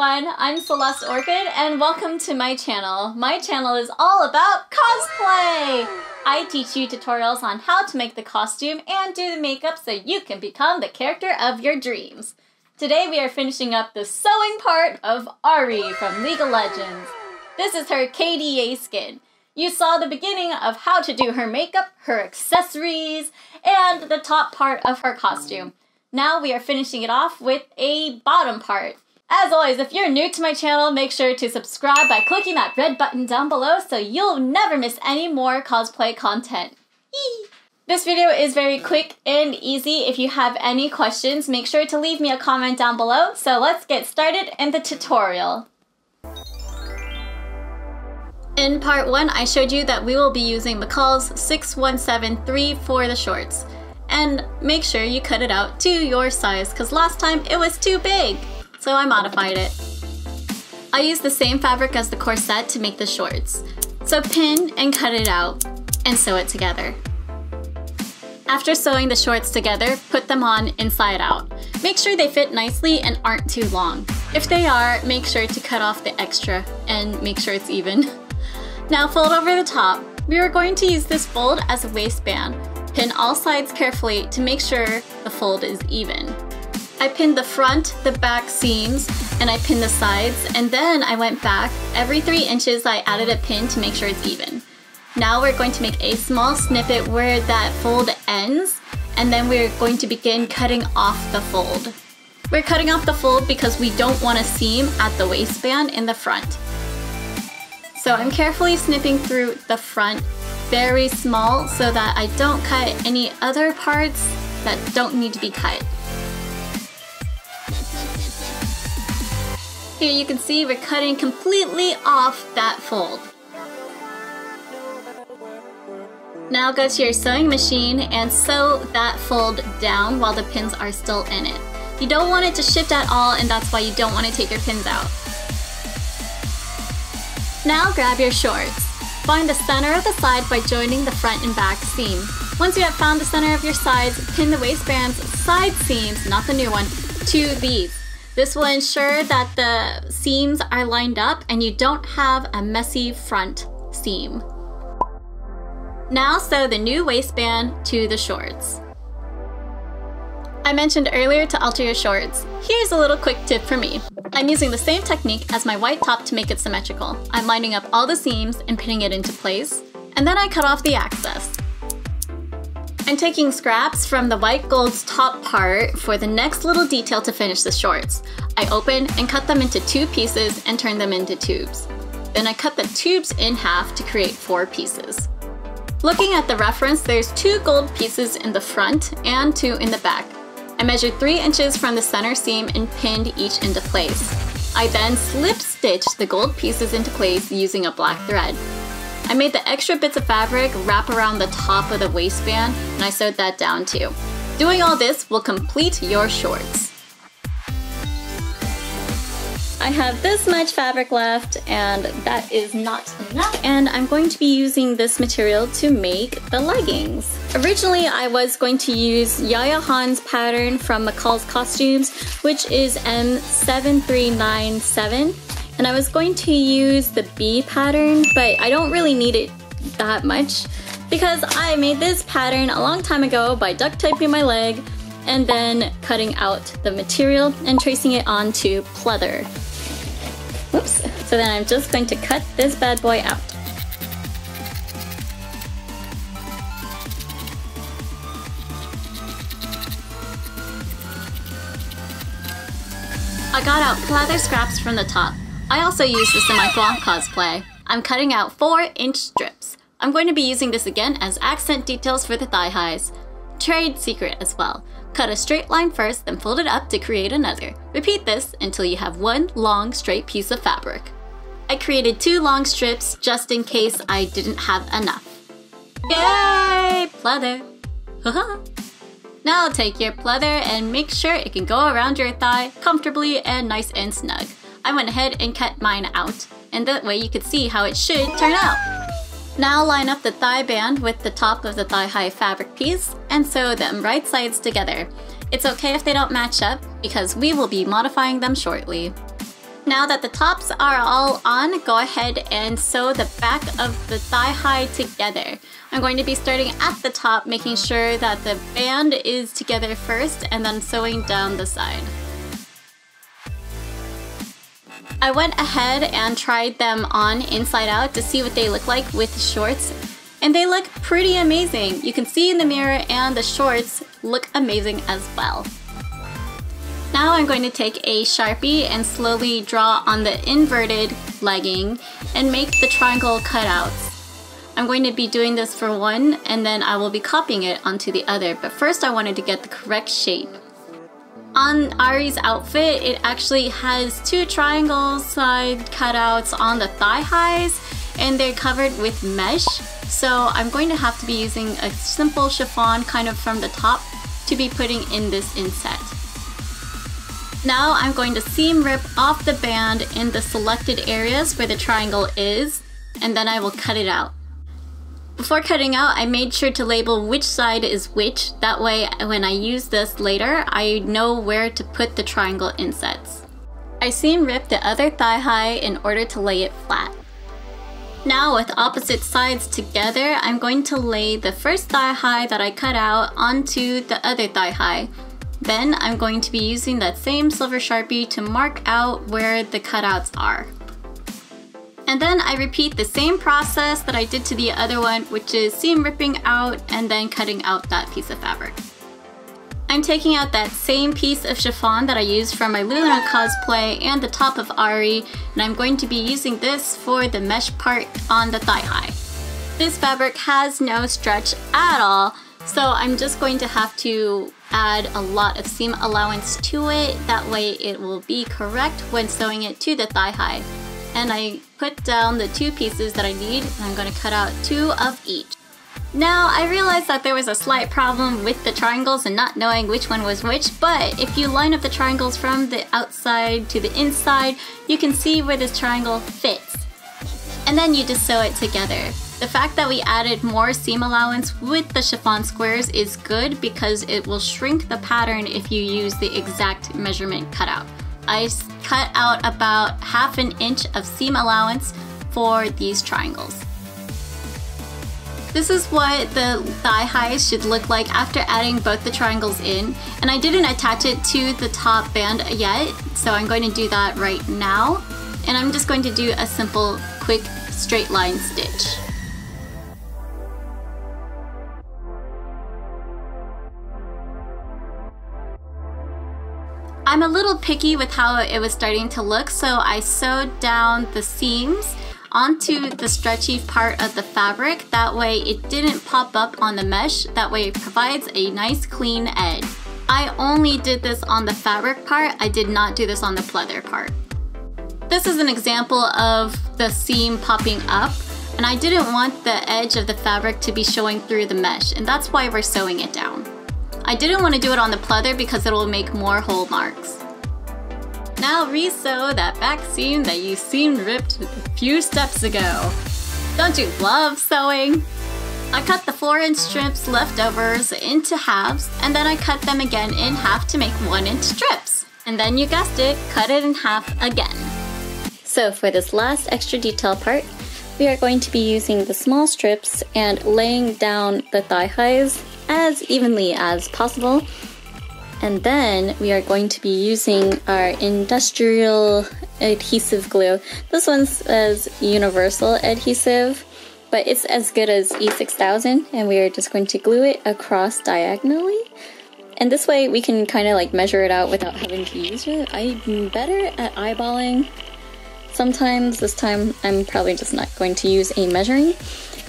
everyone, I'm CelesteOrchid and welcome to my channel. My channel is all about cosplay! I teach you tutorials on how to make the costume and do the makeup so you can become the character of your dreams. Today we are finishing up the sewing part of Ahri from League of Legends. This is her KDA skin. You saw the beginning of how to do her makeup, her accessories, and the top part of her costume. Now we are finishing it off with a bottom part. As always, if you're new to my channel, make sure to subscribe by clicking that red button down below so you'll never miss any more cosplay content. Yee! This video is very quick and easy. If you have any questions, make sure to leave me a comment down below. So let's get started in the tutorial. In part 1, I showed you that we will be using McCall's 6173 for the shorts. And make sure you cut it out to your size, because last time it was too big, so I modified it. I used the same fabric as the corset to make the shorts. So pin and cut it out, and sew it together. After sewing the shorts together, put them on inside out. Make sure they fit nicely and aren't too long. If they are, make sure to cut off the extra and make sure it's even. Now fold over the top. We are going to use this fold as a waistband. Pin all sides carefully to make sure the fold is even. I pinned the front, the back seams, and I pinned the sides, and then I went back. Every 3 inches I added a pin to make sure it's even. Now we're going to make a small snippet where that fold ends, and then we're going to begin cutting off the fold. We're cutting off the fold because we don't want a seam at the waistband in the front. So I'm carefully snipping through the front, very small, so that I don't cut any other parts that don't need to be cut. Here you can see we're cutting completely off that fold. Now go to your sewing machine and sew that fold down while the pins are still in it. You don't want it to shift at all, and that's why you don't want to take your pins out. Now grab your shorts. Find the center of the side by joining the front and back seam. Once you have found the center of your sides, pin the waistband's side seams, not the new one, to these. This will ensure that the seams are lined up and you don't have a messy front seam. Now sew the new waistband to the shorts. I mentioned earlier to alter your shorts. Here's a little quick tip for me. I'm using the same technique as my white top to make it symmetrical. I'm lining up all the seams and pinning it into place, and then I cut off the excess. I'm taking scraps from the white gold's top part for the next little detail to finish the shorts. I open and cut them into 2 pieces and turn them into tubes. Then I cut the tubes in half to create 4 pieces. Looking at the reference, there's 2 gold pieces in the front and 2 in the back. I measured 3 inches from the center seam and pinned each into place. I then slip stitched the gold pieces into place using a black thread. I made the extra bits of fabric wrap around the top of the waistband, and I sewed that down too. Doing all this will complete your shorts. I have this much fabric left, and that is not enough. And I'm going to be using this material to make the leggings. Originally, I was going to use Yaya Han's pattern from McCall's Costumes, which is M7397. And I was going to use the B pattern, but I don't really need it that much because I made this pattern a long time ago by duct taping my leg and then cutting out the material and tracing it onto pleather. Whoops. So then I'm just going to cut this bad boy out. I got out pleather scraps from the top. I also used this in my Thwomp cosplay. I'm cutting out 4-inch strips. I'm going to be using this again as accent details for the thigh highs. Trade secret as well. Cut a straight line first, then fold it up to create another. Repeat this until you have 1 long straight piece of fabric. I created 2 long strips just in case I didn't have enough. Yay! Pleather! Now take your pleather and make sure it can go around your thigh comfortably and nice and snug. I went ahead and cut mine out, and that way you could see how it should turn out. Now line up the thigh band with the top of the thigh-high fabric piece and sew them right sides together. It's okay if they don't match up because we will be modifying them shortly. Now that the tops are all on, go ahead and sew the back of the thigh high together. I'm going to be starting at the top, making sure that the band is together first and then sewing down the side. I went ahead and tried them on inside out to see what they look like with the shorts, and they look pretty amazing. You can see in the mirror, and the shorts look amazing as well. Now I'm going to take a Sharpie and slowly draw on the inverted legging and make the triangle cutouts. I'm going to be doing this for one, and then I will be copying it onto the other, but first I wanted to get the correct shape. On Ahri's outfit, it actually has two triangle side cutouts on the thigh highs, and they're covered with mesh, so I'm going to have to be using a simple chiffon kind of from the top to be putting in this inset. Now I'm going to seam rip off the band in the selected areas where the triangle is, and then I will cut it out. Before cutting out, I made sure to label which side is which, that way when I use this later, I know where to put the triangle insets. I seam ripped the other thigh high in order to lay it flat. Now with opposite sides together, I'm going to lay the first thigh high that I cut out onto the other thigh high. Then I'm going to be using that same silver Sharpie to mark out where the cutouts are. And then I repeat the same process that I did to the other one, which is seam ripping out and then cutting out that piece of fabric. I'm taking out that same piece of chiffon that I used from my Luna cosplay and the top of Ahri, and I'm going to be using this for the mesh part on the thigh high. This fabric has no stretch at all, so I'm just going to have to add a lot of seam allowance to it, that way it will be correct when sewing it to the thigh high. And I put down the two pieces that I need, and I'm going to cut out two of each. Now I realized that there was a slight problem with the triangles and not knowing which one was which, but if you line up the triangles from the outside to the inside, you can see where this triangle fits. And then you just sew it together. The fact that we added more seam allowance with the chiffon squares is good because it will shrink the pattern if you use the exact measurement cutout. I cut out about ½ an inch of seam allowance for these triangles. This is what the thigh highs should look like after adding both the triangles in, and I didn't attach it to the top band yet, so I'm going to do that right now. And I'm just going to do a simple, quick straight line stitch. I'm a little picky with how it was starting to look, so I sewed down the seams onto the stretchy part of the fabric. That way it didn't pop up on the mesh, that way it provides a nice clean edge. I only did this on the fabric part, I did not do this on the pleather part. This is an example of the seam popping up, and I didn't want the edge of the fabric to be showing through the mesh, and that's why we're sewing it down. I didn't want to do it on the pleather because it will make more hole marks. Now re-sew that back seam that you seam ripped a few steps ago. Don't you love sewing? I cut the 4-inch strips leftovers into halves, and then I cut them again in half to make 1-inch strips. And then you guessed it, cut it in half again. So for this last extra detail part, we are going to be using the small strips and laying down the thigh highs as evenly as possible. And then we are going to be using our industrial adhesive glue. This one says universal adhesive, but it's as good as E6000, and we are just going to glue it across diagonally. And this way we can kind of like measure it out without having to use it. I'm better at eyeballing sometimes. This time I'm probably just not going to use a measuring.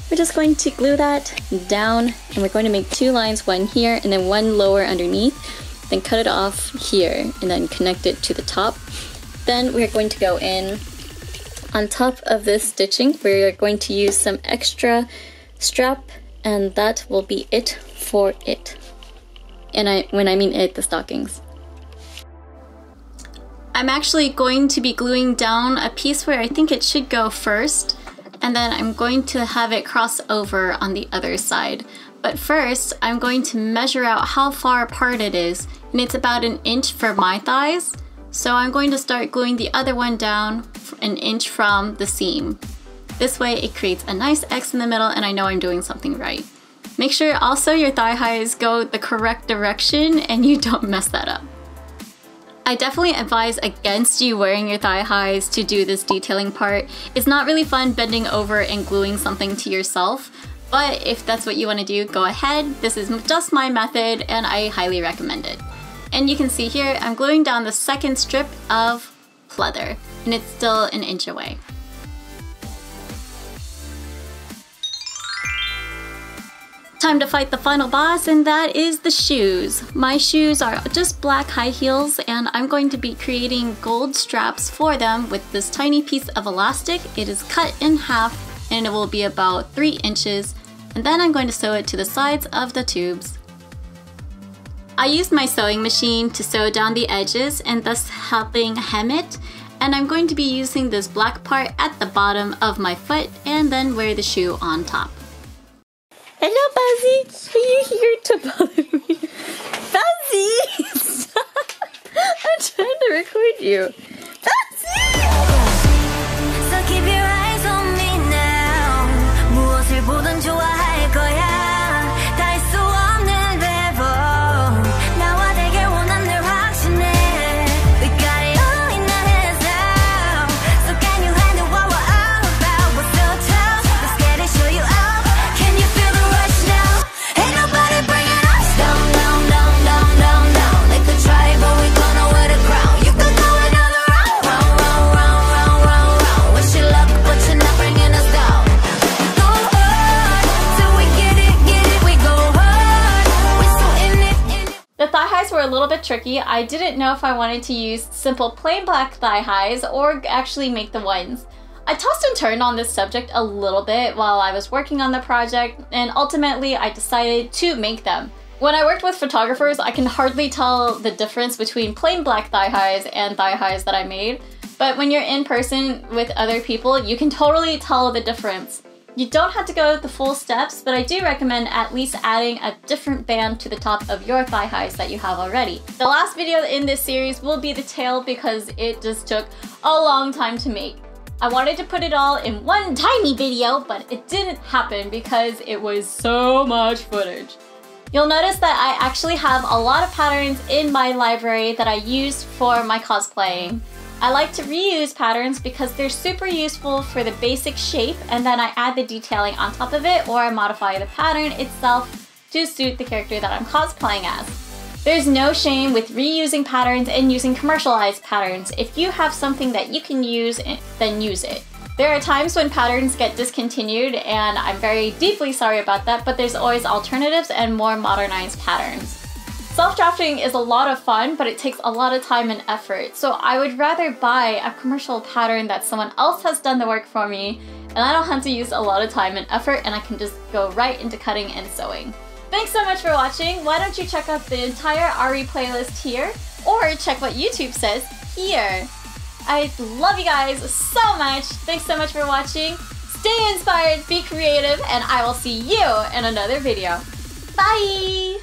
We're just going to glue that down, and we're going to make 2 lines, one here and then one lower underneath. Then cut it off here and then connect it to the top. Then we're going to go in on top of this stitching. We're going to use some extra strap, and that will be it for it. And when I mean it, the stockings. I'm actually going to be gluing down a piece where I think it should go first, and then I'm going to have it cross over on the other side. But first, I'm going to measure out how far apart it is, and it's about 1 inch for my thighs, So I'm going to start gluing the other one down an inch from the seam. This way it creates a nice X in the middle and I know I'm doing something right. Make sure also your thigh highs go the correct direction and you don't mess that up. I definitely advise against you wearing your thigh highs to do this detailing part. It's not really fun bending over and gluing something to yourself, but if that's what you want to do, go ahead. This is just my method and I highly recommend it. And you can see here, I'm gluing down the second strip of pleather and it's still an inch away. Time to fight the final boss, and that is the shoes. My shoes are just black high heels and I'm going to be creating gold straps for them with this tiny piece of elastic. It is cut in half and it will be about 3 inches, and then I'm going to sew it to the sides of the tubes. I used my sewing machine to sew down the edges and thus helping hem it, and I'm going to be using this black part at the bottom of my foot and then wear the shoe on top. Hello, Buzzy. Are you here to bother me? Buzzy! I'm trying to record you. Buzzy! So keep your eyes on me now. 무엇을 보든 좋아할 거야. 다 할 수 없는 배vo. 나와 되길 원한 늘 확신해. We got it all in our hands now. So can you handle what we're all about? We're so tough. Let's get it, show you out. Can you feel the rush now? Ain't nobody bringing us down, down, down, down, down, down. They could try, but we gonna wear the crown. You could go another round, round, round, round, round, round, round. Wish you luck, but you're not bringing us down. Go hard, till we get it, we go hard. We're so in it, in it. The thigh highs were a little bit tricky. I didn't know if I wanted to use simple plain black thigh highs or actually make the ones. I tossed and turned on this subject a little bit while I was working on the project, and ultimately I decided to make them. When I worked with photographers, I can hardly tell the difference between plain black thigh highs and thigh highs that I made, but when you're in person with other people, you can totally tell the difference. You don't have to go the full steps, but I do recommend at least adding a different band to the top of your thigh highs that you have already. The last video in this series will be the tail because it just took a long time to make. I wanted to put it all in one tiny video, but it didn't happen because it was so much footage. You'll notice that I actually have a lot of patterns in my library that I used for my cosplaying. I like to reuse patterns because they're super useful for the basic shape, and then I add the detailing on top of it, or I modify the pattern itself to suit the character that I'm cosplaying as. There's no shame with reusing patterns and using commercialized patterns. If you have something that you can use, then use it. There are times when patterns get discontinued and I'm very deeply sorry about that, but there's always alternatives and more modernized patterns. Self-drafting is a lot of fun, but it takes a lot of time and effort. So I would rather buy a commercial pattern that someone else has done the work for me, and I don't have to use a lot of time and effort, and I can just go right into cutting and sewing. Thanks so much for watching. Why don't you check out the entire Ahri playlist here, or check what YouTube says here. I love you guys so much. Thanks so much for watching. Stay inspired, be creative, and I will see you in another video. Bye!